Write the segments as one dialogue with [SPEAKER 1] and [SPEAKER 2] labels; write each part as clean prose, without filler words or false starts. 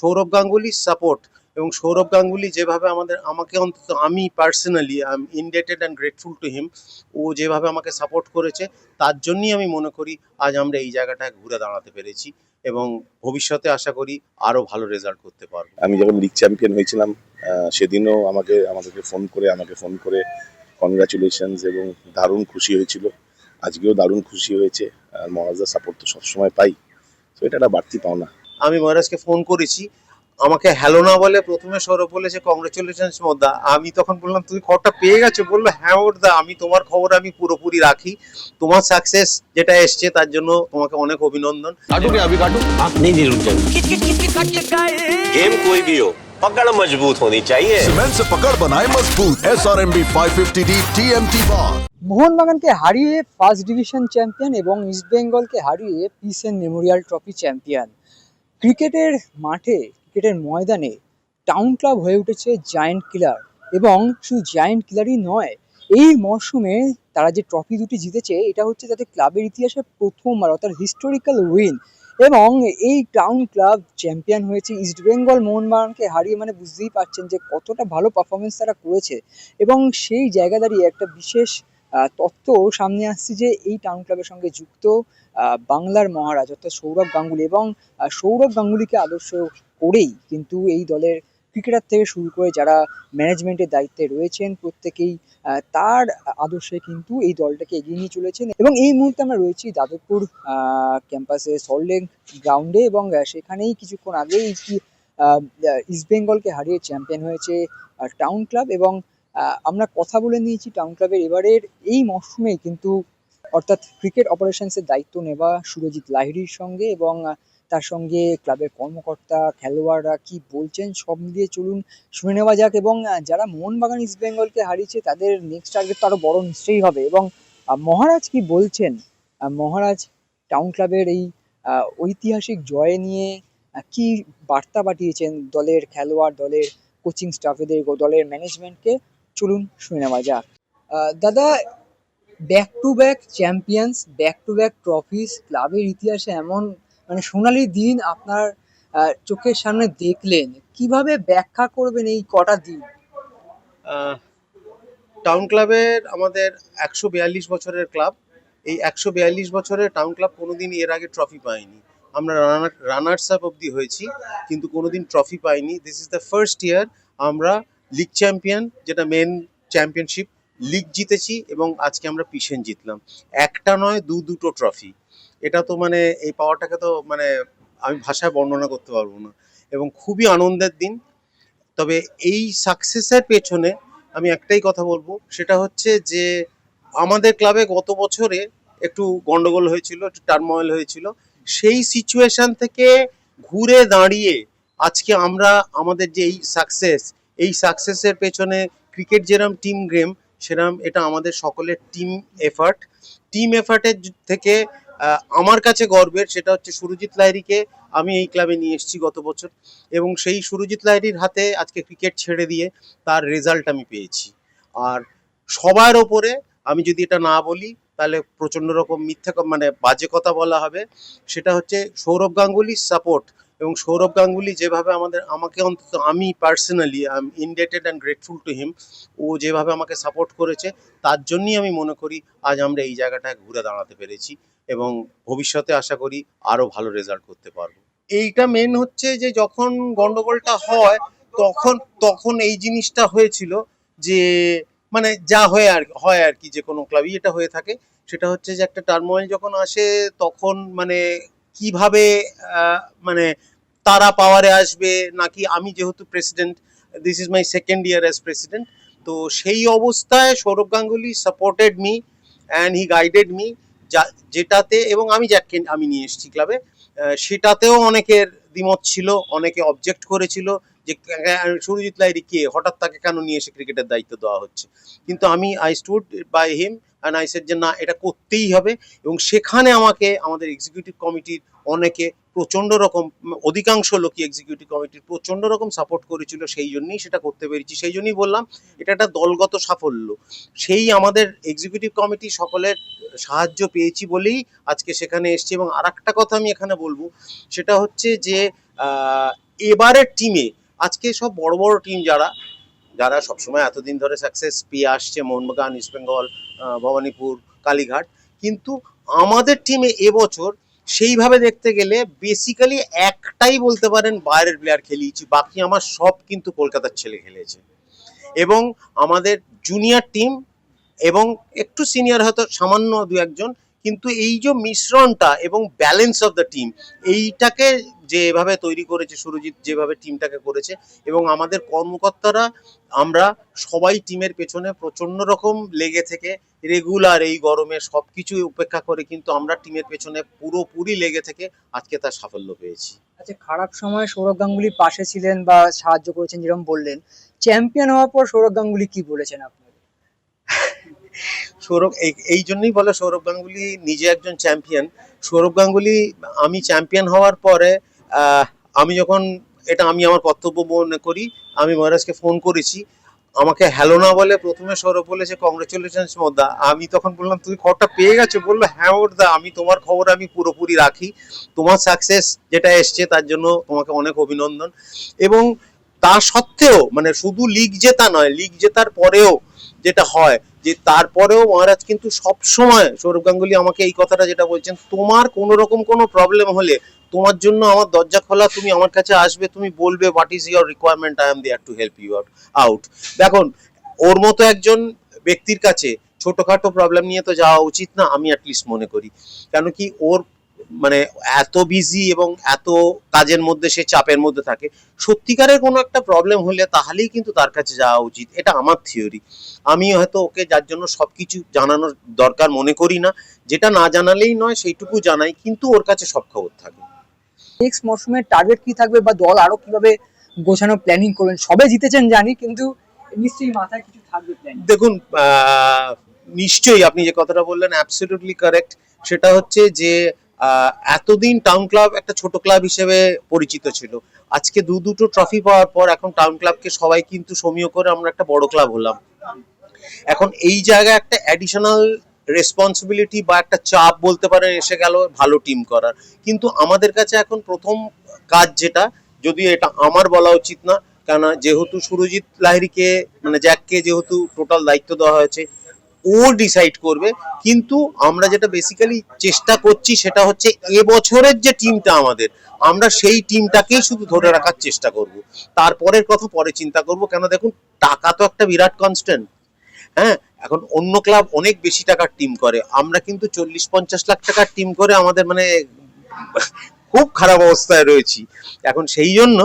[SPEAKER 1] Sourav গাঙ্গুলির support এবং সৌরভ গাঙ্গুলি যেভাবে আমাকে অন্তত আমি personally I am indebted and grateful to him. ও যেভাবে আমাকে সাপোর্ট করেছে তার জন্যই আমি মনে করি আজ আমরা এই জায়গাটায় ঘুরে দাঁড়াতে পেরেছি এবং ভবিষ্যতে আশা করি আরও ভালো রেজাল্ট করতে পারবো।
[SPEAKER 2] আমি যখন লিগ চ্যাম্পিয়ন হয়েছিলাম সেদিনও আমাদেরকে ফোন করে কনগ্রাচুলেশনস এবং দারুণ খুশি হয়েছিল। আজকেও দারুণ খুশি হয়েছে। আর মহারাজদার সাপোর্ট তো সবসময় পাই, তো এটা একটা বাড়তি পাওনা।
[SPEAKER 1] আমি মহারাজকে ফোন করেছি, আমাকে হ্যালো না বলে প্রথমে সৌরভ বলেছে কংগ্রেচুলেশনস মোদ্দা। আমি তখন বললাম তুমি খবরটা পেয়ে গেছো? বললো হ্যাঁ মোদ্দা, আমি তোমার খবর আমি পুরোপুরি রাখি। তোমার সাকসেস যেটা এসছে তার জন্য তোমাকে অনেক অভিনন্দন।
[SPEAKER 3] गेम कोई भी हो, पकड़ मजबूत होनी चाहिए।
[SPEAKER 4] सीमेंट से पकड़ बनाए मजबूत SRMB 550D TMT बार।
[SPEAKER 5] মোহনবাগানকে হারিয়ে ফার্স্ট ডিভিশন চ্যাম্পিয়ন এবং ইস্টবেঙ্গলকে হারিয়ে পিসেন মেমোরিয়াল ট্রফি চ্যাম্পিয়ন। ক্রিকেটের মাঠে, ক্রিকেটের ময়দানে টাউন ক্লাব হয়ে উঠেছে জায়ান্ট কিলার। এবং শুধু জায়ান্ট কিলারই নয়, এই মরশুমে তারা যে ট্রফি দুটি জিতেছে এটা হচ্ছে তাদের ক্লাবের ইতিহাসে প্রথমবার, অর্থাৎ হিস্টোরিক্যাল উইন। এবং এই টাউন ক্লাব চ্যাম্পিয়ন হয়েছে ইস্টবেঙ্গল মোহনবাগানকে হারিয়ে। মানে বুঝতেই পারছেন যে কতটা ভালো পারফরমেন্স তারা করেছে। এবং সেই জায়গা দাঁড়িয়ে একটা বিশেষ তথ্য সামনে আসছে যে এই টাউন ক্লাবের সঙ্গে যুক্ত বাংলার মহারাজ অর্থাৎ সৌরভ গাঙ্গুলি। এবং সৌরভ গাঙ্গুলিকে আদর্শ করেই কিন্তু এই দলের ক্রিকেটার থেকে শুরু করে যারা ম্যানেজমেন্টের দায়িত্বে রয়েছেন প্রত্যেকেই তার আদর্শে কিন্তু এই দলটাকে এগিয়ে নিয়ে চলেছেন। এবং এই মুহূর্তে আমরা রয়েছি যাদবপুর ক্যাম্পাসে সল্টলেক গ্রাউন্ডে। এবং সেখানেই কিছুক্ষণ আগেই ইস্টবেঙ্গলকে হারিয়ে চ্যাম্পিয়ন হয়েছে টাউন ক্লাব। এবং আমরা কথা বলে নিয়েছি টাউন ক্লাবের এবারের এই মরশুমেই কিন্তু, অর্থাৎ ক্রিকেট অপারেশনসের দায়িত্ব নেওয়া সুরজিৎ লাহিড়ীর সঙ্গে। এবং তার সঙ্গে ক্লাবের কর্মকর্তা, খেলোয়াড়রা কি বলছেন সব মিলিয়ে চলুন শুনে নেওয়া যাক। এবং যারা মোহনবাগান ইস্টবেঙ্গলকে হারিয়েছে তাদের নেক্সট টার্গেট তো আরও বড় নিশ্চয়ই হবে। এবং মহারাজ কি বলছেন, মহারাজ টাউন ক্লাবের এই ঐতিহাসিক জয় নিয়ে কি বার্তা পাঠিয়েছেন দলের খেলোয়াড়, দলের কোচিং স্টাফেদের, দলের ম্যানেজমেন্টকে, চলুন শুনে নেওয়া যাক। দাদা, back to back champions, back to back trophies, ক্লাবের ইতিহাসে এমন মানে সোনালী দিন আপনার চোখের সামনে দেখলেন, কিভাবে ব্যাখ্যা করবেন এই কটা দিন?
[SPEAKER 1] টাউন ক্লাবের আমাদের 142 বছরের ক্লাব। এই 142 বছরের টাউন ক্লাব কোনোদিন এর আগে ট্রফি পায়নি। আমরা রানার্স আপ অব্দি হয়েছি কিন্তু কোনোদিন ট্রফি পাইনি। This is the first year আমরা লিগ চ্যাম্পিয়ন, যেটা মেন চ্যাম্পিয়নশিপ, লিগ জিতেছি এবং আজকে আমরা পিসেন জিতলাম। একটা নয়, দুটো ট্রফি। এটা তো মানে এই পাওয়াটাকে তো মানে আমি ভাষায় বর্ণনা করতে পারবো না এবং খুবই আনন্দের দিন। তবে এই সাকসেসের পেছনে আমি একটাই কথা বলবো, সেটা হচ্ছে যে আমাদের ক্লাবে গত বছরে একটু গন্ডগোল হয়েছিল, একটু টার্ময়েল হয়েছিল। সেই সিচুয়েশন থেকে ঘুরে দাঁড়িয়ে আজকে আমরা আমাদের যে এই সাকসেসের পেছনে ক্রিকেট যেরকম টিম গেম, সেরকম এটা আমাদের সকলের টিম এফার্টের থেকে আমার কাছে গর্বের সেটা হচ্ছে সুরজিৎ লাহিড়ীকে আমি এই ক্লাবে নিয়ে এসেছি গত বছর এবং সেই সুরজিৎ লাহিড়ীর হাতে আজকে ক্রিকেট ছেড়ে দিয়ে তার রেজাল্ট আমি পেয়েছি। আর সবার ওপরে আমি যদি এটা না বলি তাহলে প্রচণ্ড রকম মিথ্যা মানে বাজে কথা বলা হবে। সেটা হচ্ছে সৌরভ গাঙ্গুলির সাপোর্ট এবং সৌরভ গাঙ্গুলি যেভাবে আমাকে অন্তত আমি personally I am indebted and grateful to him. ও যেভাবে আমাকে সাপোর্ট করেছে তার জন্যই আমি মনে করি আজ আমরা এই জায়গাটায় ঘুরে দাঁড়াতে পেরেছি এবং ভবিষ্যতে আশা করি আরও ভালো রেজাল্ট করতে পারবো। এইটা মেন হচ্ছে যে যখন গন্ডগোলটা হয় তখন এই জিনিসটা হয়েছিল যে মানে যা হয় আর কি, যে কোনো ক্লাবই এটা হয়ে থাকে। সেটা হচ্ছে যে একটা টার্মোয়েল যখন আসে তখন মানে কিভাবে মানে তারা পাওয়ারে আসবে নাকি, আমি যেহেতু president, this is my second year as president, তো সেই অবস্থায় Sourav Ganguly supported me and he guided me, যেটাতে এবং যাকে আমি নিয়ে এসেছি ক্লাবে সেটাতেও অনেকের দ্বিমত ছিল, অনেকে অবজেক্ট করেছিল যে সুরজিৎ লাহিড়ী কে, হঠাৎ তাকে কেন নিয়ে এসে ক্রিকেটের দায়িত্ব দেওয়া হচ্ছে। কিন্তু I stood by him and I said যে না, এটা করতেই হবে। এবং সেখানে আমাদের এক্সিকিউটিভ কমিটির অনেকে প্রচণ্ড রকম, অধিকাংশ লোকই এক্সিকিউটিভ কমিটির প্রচণ্ড রকম সাপোর্ট করেছিল, সেই জন্যই সেটা করতে পেরেছি। সেই জন্যই বললাম এটা একটা দলগত সাফল্য। সেই আমাদের এক্সিকিউটিভ কমিটি সকলের সাহায্য পেয়েছি বলেই আজকে সেখানে এসেছি। এবং আর একটা কথা আমি এখানে বলবো, সেটা হচ্ছে যে এবারের টিমে আজকে সব বড় বড় টিম যারা যারা সবসময় এতদিন ধরে সাকসেস পেয়ে আসছে, মোহনবাগান, ইস্টবেঙ্গল, ভবানীপুর, কালীঘাট, কিন্তু আমাদের টিমে এবছর সেইভাবে দেখতে গেলে বেসিক্যালি একটাই বলতে পারেন বাইরের প্লেয়ার খেলিয়েছি, বাকি আমার সব কিন্তু কলকাতার ছেলে খেলেছে। এবং আমাদের জুনিয়র টিম এবং একটু সিনিয়র হয়তো সামান্য দু একজন, কিন্তু এই যে মিশ্রণটা এবং ব্যালেন্স অফ দ্য টিম, এইটাকে যেভাবে তৈরি করেছে সুরজিৎ, যেভাবে টিমটাকে করেছে, এবং আমাদের কর্মকর্তারা আমরা সবাই টিমের পেছনে প্রচন্ড রকম লেগে থেকে রেগুলার এই গরমে সবকিছু উপেক্ষা করে কিন্তু আমরা টিমের পেছনে পুরোপুরি লেগে থেকে আজকে তার সাফল্য পেয়েছি।
[SPEAKER 5] আচ্ছা, খারাপ সময় সৌরভ গাঙ্গুলি পাশে ছিলেন বা সাহায্য করেছেন যেরকম বললেন, চ্যাম্পিয়ন হওয়ার পর সৌরভ গাঙ্গুলি কি বলেছেন আপনাকে?
[SPEAKER 1] সৌরভ এই জন্যই বলে সৌরভ গাঙ্গুলি নিজে একজন চ্যাম্পিয়ন। সৌরভ গাঙ্গুলি, আমি চ্যাম্পিয়ন হওয়ার পরে আমি যখন, এটা আমি আমার কর্তব্য মনে করি, আমি মহারাজকে ফোন করেছি, আমাকে হ্যালো না বলে প্রথমে সৌরভ বলেছে কংগ্রেচুলেশনস মোদ্দা। আমি তখন বললাম তুমি খবরটা পেয়ে গেছো? বললো হ্যাঁ মোদ্দা, আমি তোমার খবর আমি পুরোপুরি রাখি, তোমার সাকসেস যেটা এসছে তার জন্য তোমাকে অনেক অভিনন্দন। এবং তা সত্ত্বেও মানে শুধু লিগ জেতা নয়, লিগ জেতার পরেও যেটা হয় যে তারপরেও মহারাজ কিন্তু সব সময় সৌরভ গাঙ্গুলি আমাকে এই কথাটা যেটা বলছেন, তোমার কোনো রকম কোনো প্রবলেম হলে তোমার জন্য আমার দরজা খোলা, তুমি আমার কাছে আসবে, তুমি বলবে what is your requirement, I am there to help you out. দেখুন, ওর মতো একজন ব্যক্তির কাছে ছোটখাটো প্রবলেম নিয়ে তো যাওয়া উচিত না, আমি অ্যাটলিস্ট মনে করি। কেন কি, ওর মানে এত বিজি এবং এত কাজের মধ্যে সে চাপের মধ্যে থাকে, সত্যিকারের কোনো একটা প্রবলেম হলে তাহলেই কিন্তু তার কাছে যাওয়া উচিত, এটা আমার থিওরি। আমি হয়তো ওকে যার জন্য সবকিছু জানানোর দরকার মনে করি না, যেটা না জানালেই নয় সেইটুকু জানাই, কিন্তু ওর কাছে সব খবর থাকে।
[SPEAKER 5] নেক্সট মরশুমের টার্গেট কি থাকবে বা দল আরো কিভাবে গোছানো প্ল্যানিং করবেন? সবে জিতেছেন জানি, কিন্তু নিশ্চয়ই মাথায় কিছু থাকবে প্ল্যান।
[SPEAKER 1] দেখুন, নিশ্চয়ই আপনি যে কথাটা বললেন অ্যাবসলিউটলি কারেক্ট। সেটা হচ্ছে যে এতদিন টাউন ক্লাব একটা ছোট ক্লাব হিসেবে পরিচিত ছিল, আজকে দুটো ট্রফি পাওয়ার পর এখন টাউন ক্লাবকে সবাই কিন্তু সমীহ করে আমরা একটা বড় ক্লাব হলাম। এখন এই জায়গায় একটা অ্যাডিশনাল রেসপন্সিবিলিটি বা একটা চাপ বলতে পারেন এসে গেল ভালো টিম করার। কিন্তু আমাদের কাছে এখন প্রথম কাজ যেটা, যদিও এটা আমার বলা উচিত না, কেননা যেহেতু সুরজিৎ লাহিড়ীকে মানে জ্যাককে যেহেতু টোটাল দায়িত্ব দেওয়া হয়েছে, ও ডিসাইড করবে, কিন্তু আমরা যেটা বেসিক্যালি চেষ্টা করছি সেটা হচ্ছে এবছরের যে টিমটা আমাদের, আমরা সেই টিমটাকেই শুধু ধরে রাখার চেষ্টা করব, তারপরের কথা পরে চিন্তা করব। কেন দেখুন, টাকা তো একটা বিরাট কনস্ট্যান্ট। হ্যাঁ, এখন অন্য ক্লাব অনেক বেশি টাকার টিম করে, আমরা কিন্তু 40-50 লাখ টাকার টিম করে আমাদের মানে খুব খারাপ অবস্থায় রয়েছি। এখন সেই জন্য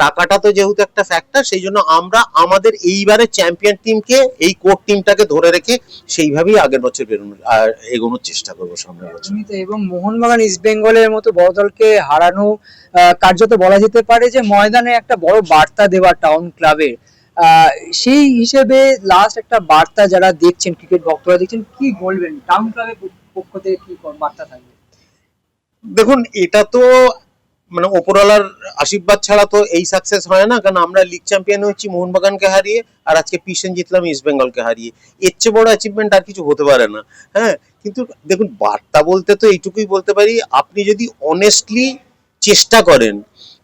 [SPEAKER 1] টাকাটা তো যেহেতু একটা ফ্যাক্টর, সেই জন্য আমরা আমাদের এইবারের চ্যাম্পিয়ন টিমকে, এই কোর টিমটাকে ধরে রেখে সেইভাবেই আগের বছর বেরোনোর আর এগোনোর চেষ্টা করবো সামনের বছর।
[SPEAKER 5] এবং মোহনবাগান ইস্ট বেঙ্গলের মতো বড় দলকে হারানো কার্যত বলা যেতে পারে যে ময়দানে একটা বড় বার্তা দেওয়া টাউন ক্লাবের। সেই হিসেবে লাস্ট একটা বার্তা যারা দেখছেন, ক্রিকেট ভক্তরা দেখছেন, কি বলবেন? টাউন ক্লাবের পক্ষ থেকে কি বার্তা থাকবে?
[SPEAKER 1] দেখুন, এটা তো মানে ওপরওয়ালার আশীর্বাদ ছাড়া তো এই সাকসেস হয় না, কারণ আমরা লিগ চ্যাম্পিয়ন হয়েছি মোহনবাগানকে হারিয়ে, আর আজকে পিসেন জিতলাম ইস্ট বেঙ্গলকে হারিয়ে, এর চেয়ে বড় অ্যাচিভমেন্ট আর কিছু হতে পারে না। হ্যাঁ, কিন্তু দেখুন, বার্তা বলতে তো এইটুকুই বলতে পারি, আপনি যদি অনেস্টলি চেষ্টা করেন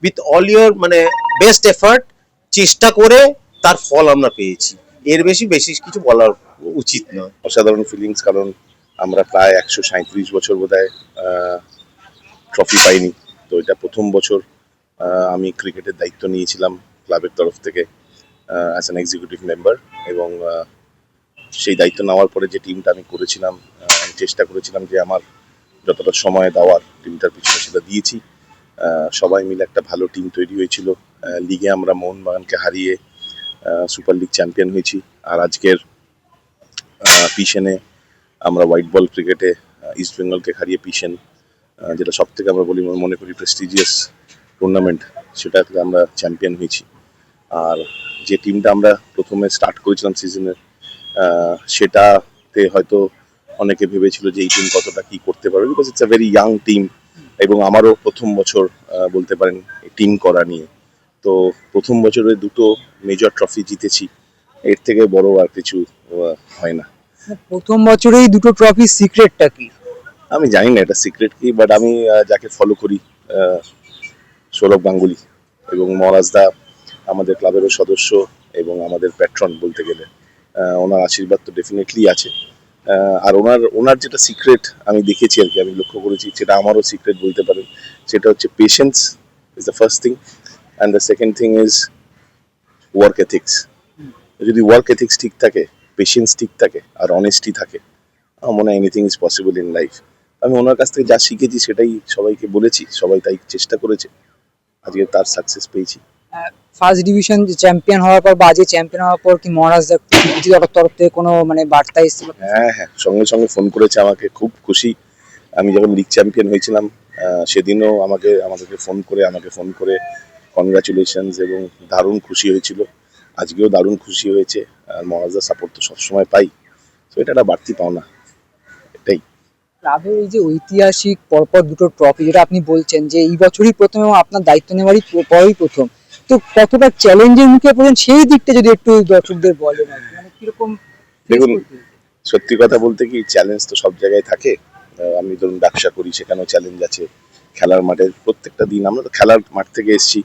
[SPEAKER 1] উইথ অল ইয়োর মানে বেস্ট এফার্ট, চেষ্টা করে তার ফল আমরা পেয়েছি, এর বেশি কিছু বলার উচিত নয়।
[SPEAKER 2] অসাধারণ ফিলিংস, কারণ আমরা প্রায় 137 বছর বোধহয় ট্রফি পাইনি। তো এটা প্রথম বছর আমি ক্রিকেটের দায়িত্ব নিয়েছিলাম ক্লাবের তরফ থেকে অ্যাজ অ্যান এক্সিকিউটিভ মেম্বার, এবং সেই দায়িত্ব নেওয়ার পরে যে টিমটা আমি করেছিলাম, আমি চেষ্টা করেছিলাম যে আমার যতটা সময় দেওয়ার টিমটার পিছনে সেটা দিয়েছি। সবাই মিলে একটা ভালো টিম তৈরি হয়েছিল। লিগে আমরা মোহনবাগানকে হারিয়ে সুপার লিগ চ্যাম্পিয়ন হয়েছি, আর আজকের পিসেনে আমরা হোয়াইট বল ক্রিকেটে ইস্ট বেঙ্গলকে হারিয়ে পিসেন, যেটা সব থেকে আমরা মনে করি প্রেস্টিজিয়াস টুর্নামেন্ট, সেটাতে আমরা চ্যাম্পিয়ন হয়েছি। আর যে টিমটা আমরা প্রথমে স্টার্ট করেছিলাম সিজনের, সেটাতে হয়তো অনেকে ভেবেছিল যে এই টিম কতটা কি করতে পারবে, because it's a very young team, এবং আমারও প্রথম বছর বলতে পারেন টিম করা নিয়ে। তো প্রথম বছরে দুটো মেজর ট্রফি জিতেছি, এর থেকে বড় আর কিছু হয় না।
[SPEAKER 5] প্রথম বছরেই দুটো ট্রফি, সিক্রেটটা কি?
[SPEAKER 2] আমি জানি না এটা সিক্রেট কি, বাট আমি যাকে ফলো করি সৌরভ গাঙ্গুলি, এবং মহারাজদা আমাদের ক্লাবেরও সদস্য এবং আমাদের প্যাট্রন বলতে গেলে। ওনার আশীর্বাদ তো ডেফিনেটলি আছে। আর ওনার যেটা সিক্রেট আমি দেখেছি আর কি, আমি লক্ষ্য করেছি, সেটা আমারও সিক্রেট বলতে পারেন, সেটা হচ্ছে patience is the first thing, and the second thing is work ethics. যদি ওয়ার্ক এথিক্স ঠিক থাকে, পেশেন্স ঠিক থাকে, আর অনেস্টি থাকে, আমার মনে হয় anything is possible in life. আমি ওনার কাছ থেকে যা শিখেছি সেটাই সবাইকে বলেছি, সবাই তাই চেষ্টা করেছে, আজকে তার সাকসেস পেয়েছি।
[SPEAKER 5] ফার্স্ট ডিভিশন চ্যাম্পিয়ন হওয়ার পর বা আজকে চ্যাম্পিয়ন হওয়ার পর কি মহারাজদার তরফ থেকে কোনো মানে বার্তা এসেছিল?
[SPEAKER 2] হ্যাঁ, সঙ্গে সঙ্গে ফোন করেছে আমাকে, খুব খুশি। আমি যখন লিগ চ্যাম্পিয়ন হয়েছিলাম সেদিনও আমাদেরকে ফোন করে কনগ্রাচুলেশনস এবং দারুণ খুশি হয়েছিল। আজকেও দারুণ খুশি হয়েছে। আর মহারাজদার সাপোর্ট তো সবসময় পাই, তো এটা একটা বাড়তি পাওনা, এটাই।
[SPEAKER 5] ক্লাবের এই যে ঐতিহাসিক পরপর দুটো ট্রফি, যেটা আপনি বলছেন যে এই বছরই প্রথম এবং আপনার দায়িত্ব নেওয়ারই পরেই প্রথম, তো কতটা চ্যালেঞ্জের মুখে পড়েন সেই দিকটা যদি একটু দর্শকদের বলেন আর কি, মানে কিরকম?
[SPEAKER 2] দেখুন, সত্যি কথা বলতে কি, চ্যালেঞ্জ তো সব জায়গায় থাকে। আমি ধরুন ব্যবসা করি, সেখানেও চ্যালেঞ্জ আছে। খেলার মাঠে প্রত্যেকটা দিন, আমরা তো খেলার মাঠ থেকে এসেছি,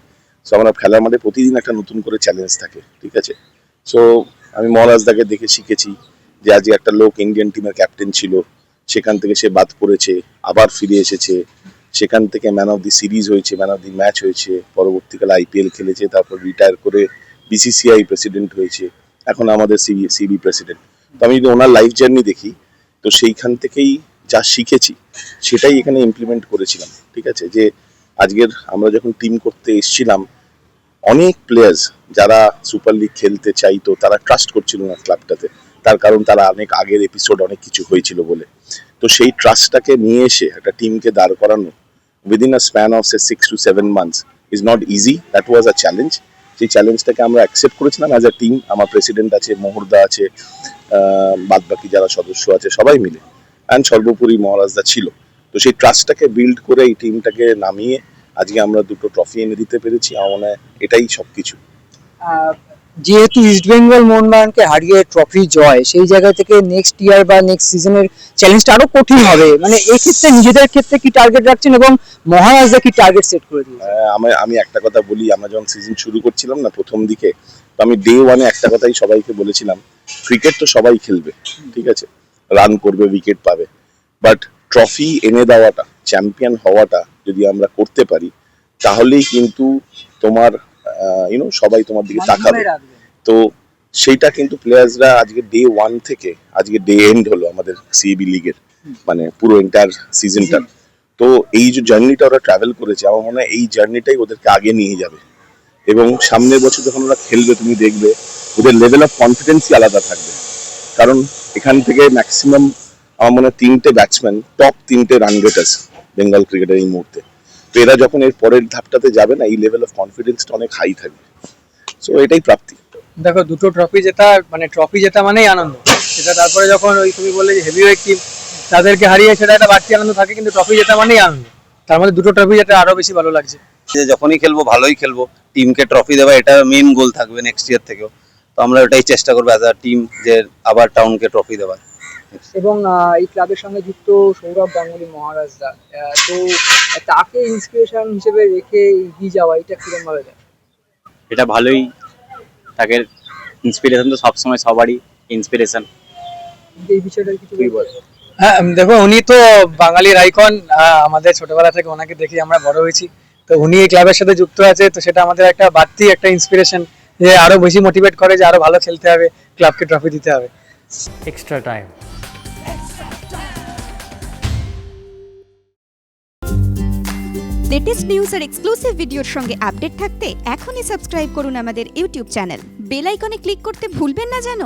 [SPEAKER 2] সো আমরা খেলার মাঠে প্রতিদিন একটা নতুন করে চ্যালেঞ্জ থাকে, ঠিক আছে। সো আমি মহারাজদাকে দেখে শিখেছি যে আজকে একটা লোক ইন্ডিয়ান টিমের ক্যাপ্টেন ছিল, সেখান থেকে সে বাদ পড়েছে, আবার ফিরে এসেছে, সেখান থেকে ম্যান অফ দি সিরিজ হয়েছে, ম্যান অফ দি ম্যাচ হয়েছে, পরবর্তীকালে আইপিএল খেলেছে, তারপর রিটায়ার করে বিসিসিআই প্রেসিডেন্ট হয়েছে, এখন আমাদের সিবি প্রেসিডেন্ট। তো আমি যদি ওনার লাইফ জার্নি দেখি, তো সেইখান থেকেই যা শিখেছি সেটাই এখানে ইমপ্লিমেন্ট করেছিলাম, ঠিক আছে। যে আজকের আমরা যখন টিম করতে এসেছিলাম, অনেক প্লেয়ার্স যারা সুপার লিগ খেলতে চাইতো তারা ট্রাস্ট করছিল না ক্লাবটাতে, তার কারণ তারা অনেক আগের এপিসোড অনেক কিছু হয়েছিল বলে। তো সেই ট্রাস্টটাকে নিয়ে এসে একটা টিমকে দাঁড় করানো within a span of 6 to 7 months is not easy, that was a challenge. সেই চ্যালেঞ্জটাকে আমরা অ্যাকসেপ্ট করেছিলাম অ্যাজ আ টিম। আমার প্রেসিডেন্ট আছে, মুহুর্দা আছে, বাদ বাকি যারা সদস্য আছে সবাই মিলে, অ্যান্ড সর্বোপরি মহারাজদা ছিল। তো সেই ট্রাস্টটাকে বিল্ড করে এই টিমটাকে নামিয়ে আজকে আমরা দুটো ট্রফি এনে দিতে পেরেছি। আমার মনে হয় এটাই সবকিছু।
[SPEAKER 5] যেহেতু ইস্টবেঙ্গল মোহনবাগানকে হারিয়ে ট্রফি জয়, সেই জায়গা থেকে নেক্সট ইয়ার বা নেক্সট সিজনের চ্যালেঞ্জটা আরো কঠিন হবে, মানে এই ক্ষেত্রে নিজেদের ক্ষেত্রে কি টার্গেট রাখছেন এবং মহারাজদা কি টার্গেট সেট করে দিয়েছে?
[SPEAKER 2] আমি একটা কথা বলি, আমরা যখন সিজন শুরু করছিলাম না প্রথম দিকে, তো আমি ডে ওয়ানে একটা কথাই সবাইকে বলেছিলাম, ক্রিকেট তো সবাই খেলবে, ঠিক আছে, রান করবে, উইকেট পাবে, বাট ট্রফি এনে দেওয়াটা, চ্যাম্পিয়ন হওয়াটা যদি আমরা করতে পারি, তাহলেই কিন্তু তোমার সবাই তোমার দিকে তাকাবে। তো সেইটা কিন্তু প্লেয়ার্সরা আজকে ডে ওয়ান থেকে আজকে ডে এন্ড হলো আমাদের সিএবি লিগের, মানে পুরো এন্টায়ার সিজনটা। তো এই যে জার্নিটা ওরা ট্রাভেল করেছে, আমার মনে হয় এই জার্নিটাই ওদেরকে আগে নিয়ে যাবে, এবং সামনের বছর যখন ওরা খেলবে তুমি দেখবে ওদের লেভেল অফ কনফিডেন্সই আলাদা থাকবে। কারণ এখান থেকে ম্যাক্সিমাম আমার মনে হয় 3টে ব্যাটসম্যান, টপ 3টে রান গেটার্স বেঙ্গল ক্রিকেটের এই মুহূর্তে। তো এরা যখন এর পরের ধাপটাতে যাবে না, এই লেভেল অফ কনফিডেন্সটা অনেক হাই থাকবে। সো এটাই প্রাপ্তি।
[SPEAKER 6] দেখো, দুটো ট্রফি জেতা মানে ট্রফি জেতা মানেই আনন্দ, সেটা তারপরে যখন ওই তুমি বললে যে হেভিওয়েট টিম তাদেরকে হারিয়ে সেটা একটা বাড়তি আনন্দ থাকে, কিন্তু ট্রফি জেতা মানেই আনন্দ। তার মধ্যে দুটো ট্রফি জেতা আরো বেশি ভালো লাগছে।
[SPEAKER 7] যে যখনই খেলবো ভালোই খেলবো, টিমকে ট্রফি দেওয়া এটা মেইন গোল থাকবে নেক্সট ইয়ার থেকেও। তো আমরা ওটাই চেষ্টা করবো অ্যাজ আ টিম, যে আবার টাউনকে ট্রফি দেওয়ার।
[SPEAKER 5] এবং এই ক্লাবের সঙ্গে যুক্ত সৌরভ গাঙ্গুলি মহারাজদা, তো তাকে ইন্সপিরেশন হিসেবে রেখে এগিয়ে যাওয়া, এটা কিরকম ভাবে যায়?
[SPEAKER 8] এটা ভালোই, তাকে ইন্সপিরেশন তো সবসময় সবারই ইন্সপিরেশন।
[SPEAKER 5] এই বিষয়টা কিছু বল।
[SPEAKER 6] হ্যাঁ, দেখো, উনি তো বাঙালির আইকন, আমাদের ছোটবেলা থেকে ওনাকে দেখি আমরা বড় হয়েছি। তো উনি এই ক্লাবের সাথে যুক্ত আছে, তো সেটা আমাদের একটা বাড়তি একটা ইন্সপিরেশন, যে আরো বেশি মোটিভেট করে যে আরো ভালো খেলতে হবে, ক্লাবকে ট্রফি দিতে হবে।
[SPEAKER 9] Extra time.
[SPEAKER 10] লেটেস্ট নিউজ আর এক্সক্লুসিভ ভিডিওর সঙ্গে আপডেট থাকতে এখনই সাবস্ক্রাইব করুন আমাদের ইউটিউব চ্যানেল। বেল আইকনে ক্লিক করতে ভুলবেন না যেন।